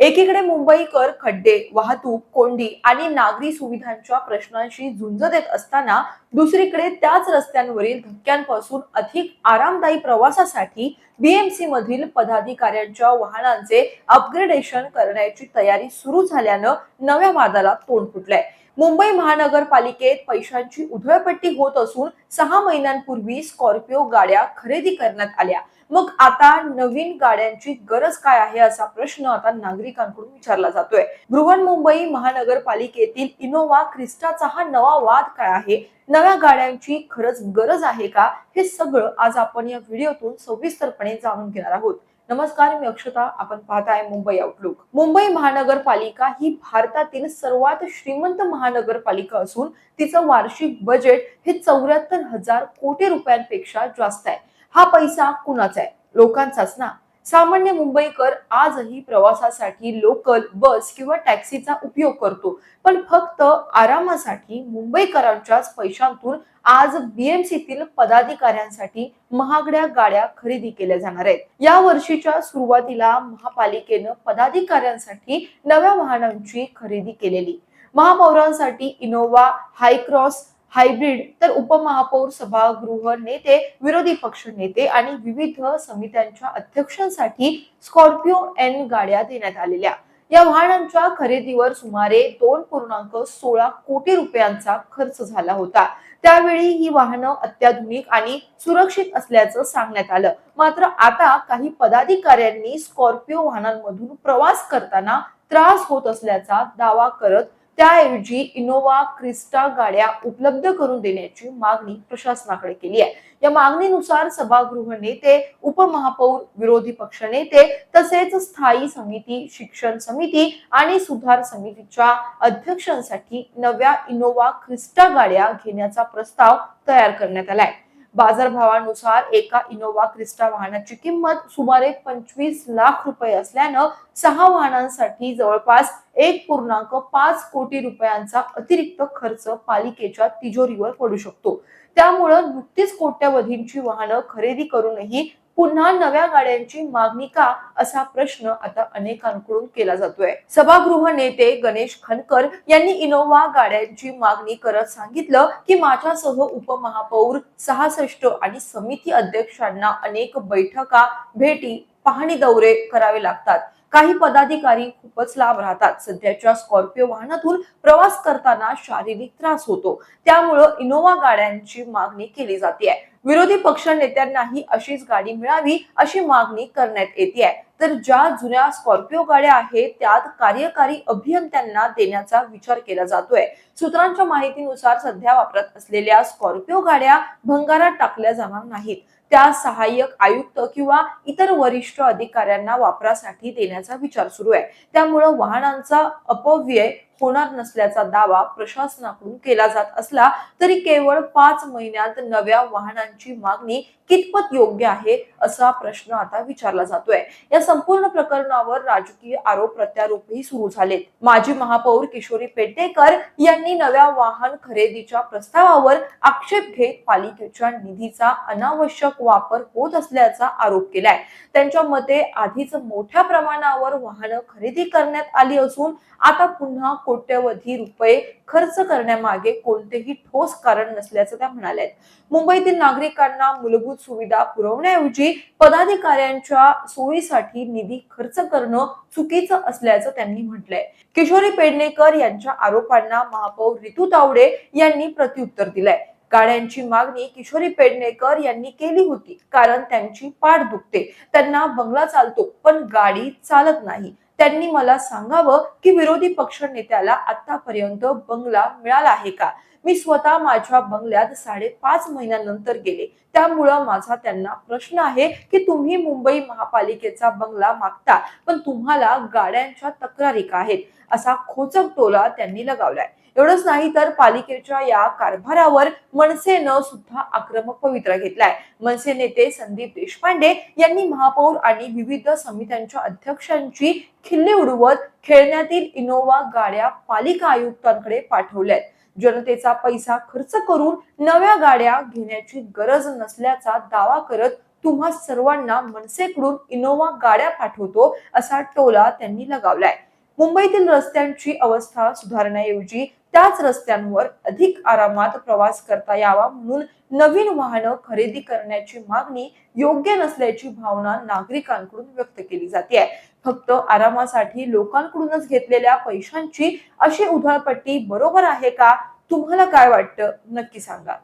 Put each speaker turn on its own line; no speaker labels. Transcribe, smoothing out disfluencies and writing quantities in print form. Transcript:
एकीकडे मुंबईकर खड्डे, वाहतूक कोंडी आणि नागरी सुविधांच्या प्रश्नांशी झुंज देत असताना दुसरीकडे त्याच रस्त्यांवरील धक्क्यांपासून अधिक आरामदायी प्रवासासाठी बीएमसी मधील पदाधिकाऱ्यांच्या वाहनांचे अपग्रेडेशन करण्याची तयारी सुरू झाल्यानं नव्या वादाला तोंड फुटलंय. मुंबई महानगरपालिकेत पैशांची उधळपट्टी होत असून 6 महिन्यांपूर्वी स्कॉर्पिओ गाड्या खरेदी करण्यात आल्या. मग आता नवीन गाड्यांची गरज काय आहे असा प्रश्न आता नागरिकांकडून विचारला जातोय. बृहन्मुंबई महानगरपालिकेतील इनोव्हा क्रिस्टाचा हा नवा वाद काय आहे, नव्या गाड्यांची खरंच गरज आहे का, हे सगळं आज आपण या व्हिडिओतून सविस्तरपणे जाणून घेणार आहोत. नमस्कार, मी अक्षता. आपण पाहताय मुंबई आउटलुक. मुंबई महानगरपालिका ही भारतातील सर्वात श्रीमंत महानगरपालिका असून तिचं वार्षिक बजेट हे 74,000 कोटी रुपयांपेक्षा जास्त आहे. हा पैसा कुणाचा आहे? लोकांचाच ना. सामान्य मुंबईकर आजही प्रवासासाठी लोकल, बस किंवा टॅक्सीचा उपयोग करतो, पण फक्त आरामासाठी मुंबईकरांच्याच पैशांतून आज बीएमसीतील पदाधिकाऱ्यांसाठी महागड्या गाड्या खरेदी केल्या जाणार आहेत. या वर्षीच्या सुरुवातीला महापालिकेनं पदाधिकाऱ्यांसाठी नव्या वाहनांची खरेदी केलेली. महापौरांसाठी इनोव्हा हायक्रॉस हायब्रिड, तर उपमहापौर, सभागृह नेते, विरोधी पक्ष नेते आणि विविध समित्यांच्या अध्यक्षांसाठी स्कॉर्पिओ एन गाड्या देण्यात आलेल्या. या वाहनांच्या खरेदीवर सुमारे 2.16 कोटी रुपयांचा खर्च झाला होता. त्यावेळी ही वाहनं अत्याधुनिक आणि सुरक्षित असल्याचं सांगण्यात आलं. मात्र आता काही पदाधिकाऱ्यांनी स्कॉर्पिओ वाहनांमधून प्रवास करताना त्रास होत असल्याचा दावा करत त्याऐवजी इनोव्हा क्रिस्टा गाड्या उपलब्ध करून देण्याची मागणी प्रशासनाकडे केली आहे. या मागणीनुसार सभागृह नेते, उपमहापौर, विरोधी पक्ष नेते तसेच स्थायी समिती, शिक्षण समिती आणि सुधार समितीच्या अध्यक्षांसाठी नव्या इनोव्हा क्रिस्टा गाड्या घेण्याचा प्रस्ताव तयार करण्यात आलाय. बाजारभावानुसार एका इनोव्हा क्रिस्टा वाहनाची किंमत सुमारे 25 लाख रुपये असल्यानं 6 वाहनांसाठी जवळपास 1.5 कोटी रुपयांचा अतिरिक्त खर्च पालिकेच्या तिजोरीवर पडू शकतो. त्यामुळे नुकतीच कोट्यवधींची वाहनं खरेदी करूनही पुन्हा नव्या गाड्यांची मागणी का, असा प्रश्न आता अनेकांकडून केला जातोय. सभागृह नेते गणेश खनकर यांनी इनोव्हा गाड्यांची मागणी करत सांगितलं की माझ्यासह उपमहापौर 66 आणि समिती अध्यक्षांना अनेक बैठका, भेटी, पाहणी दौरे करावे लागतात. काही पदाधिकारी खूपच लांब राहतात. सध्याच्या स्कॉर्पिओ वाहनातून प्रवास करताना शारीरिक त्रास होतो. त्यामुळे इनोव्हा गाड्यांची मागणी केली जाते. विरोधी पक्ष नेत्यांनाही अशीच गाडी मिळावी अशी मागणी करण्यात येते. तर ज्या जुन्या स्कॉर्पिओ गाड्या आहेत त्यात कार्यकारी अभियंत्यांना देण्याचा विचार केला जातोय. सूत्रांच्या माहितीनुसार सध्या वापरत असलेल्या स्कॉर्पिओ गाड्या भंगारात टाकल्या जाणार नाहीत. त्या सहाय्यक आयुक्त किंवा इतर वरिष्ठ अधिकाऱ्यांना वापरासाठी देण्याचा विचार सुरू आहे. त्यामुळे वाहनांचा अपव्यय होणार नसल्याचा दावा प्रशासनाकडून केला जात असला तरी केवळ 5 महिन्यात नव्या वाहनांची मागणी कितपत योग्य आहे, असा प्रश्न आता विचारला जातोय. या संपूर्ण प्रकरणावर राजकीय आरोप प्रत्यारोपही सुरू झालेत. माजी महापौर किशोरी पेडणेकर यांनी नव्या वाहन खरेदीच्या प्रस्तावावर आक्षेप घेत पालिकेच्या निधीचा अनावश्यक वापर होत असल्याचा आरोप केलाय. त्यांच्या मते आधीच मोठ्या प्रमाणावर वाहनं खरेदी करण्यात आली असून आता पुन्हा कोट्यवधी रुपये खर्च करण्यामागे कोणतेही ठोस कारण नसल्याचं त्या म्हणाल्या. मुंबईतील नागरिकांना मूलभूत सुविधा पुरवण्याऐवजी पदाधिकाऱ्यांच्या सोयीसाठी निधी खर्च करणं चुकीचं असल्याचं त्यांनी म्हटलंय. किशोरी पेडणेकर यांच्या आरोपांना महापौर रितू तावडे यांनी प्रत्युत्तर दिलंय. गाड्यांची मागणी किशोरी पेडणेकर यांनी केली होती कारण त्यांची पाठ दुखते. त्यांना बंगला चालतो पण गाडी चालत नाही. त्यांनी मला सांगावं की विरोधी पक्ष नेत्याला आतापर्यंत बंगला मिळाला आहे का? मी स्वतः माझ्या बंगल्यात 5.5 महिन्यानंतर गेले. त्यामुळं माझा त्यांना प्रश्न आहे की तुम्ही मुंबई महापालिकेचा बंगला मागता पण तुम्हाला गाड्यांच्या तक्रारी का आहेत, असा खोचक टोला त्यांनी लगावलाय. एवढंच नाही तर पालिकेच्या या कारभारावर मनसेनं सुद्धा आक्रमक पवित्रा घेतलाय. मनसे नेते संदीप देशपांडे यांनी महापौर आणि विविध समित्यांच्या अध्यक्षांची खिल्ली उडवत खेळण्यातील इनोव्हा गाड्या पालिका आयुक्तांकडे पाठवल्यात. जनतेचा पैसा खर्च करून नव्या गाड्या घेण्याची गरज नसल्याचा दावा करत तुम्हा सर्वांना मनसेकडून इनोव्हा गाड्या पाठवतो असा टोला त्यांनी लगावलाय. मुंबईतील रस्त्यांची अवस्था सुधारण्याऐवजी त्याच रस्त्यांवर अधिक आरामात प्रवास करता यावा म्हणून नवीन वाहनं खरेदी करण्याची मागणी योग्य नसल्याची भावना नागरिकांकडून व्यक्त केली जाते. फक्त आरामासाठी लोकांकडूनच घेतलेल्या पैशांची अशी उधळपट्टी बरोबर आहे का? तुम्हाला काय वाटतं? नक्की सांगा.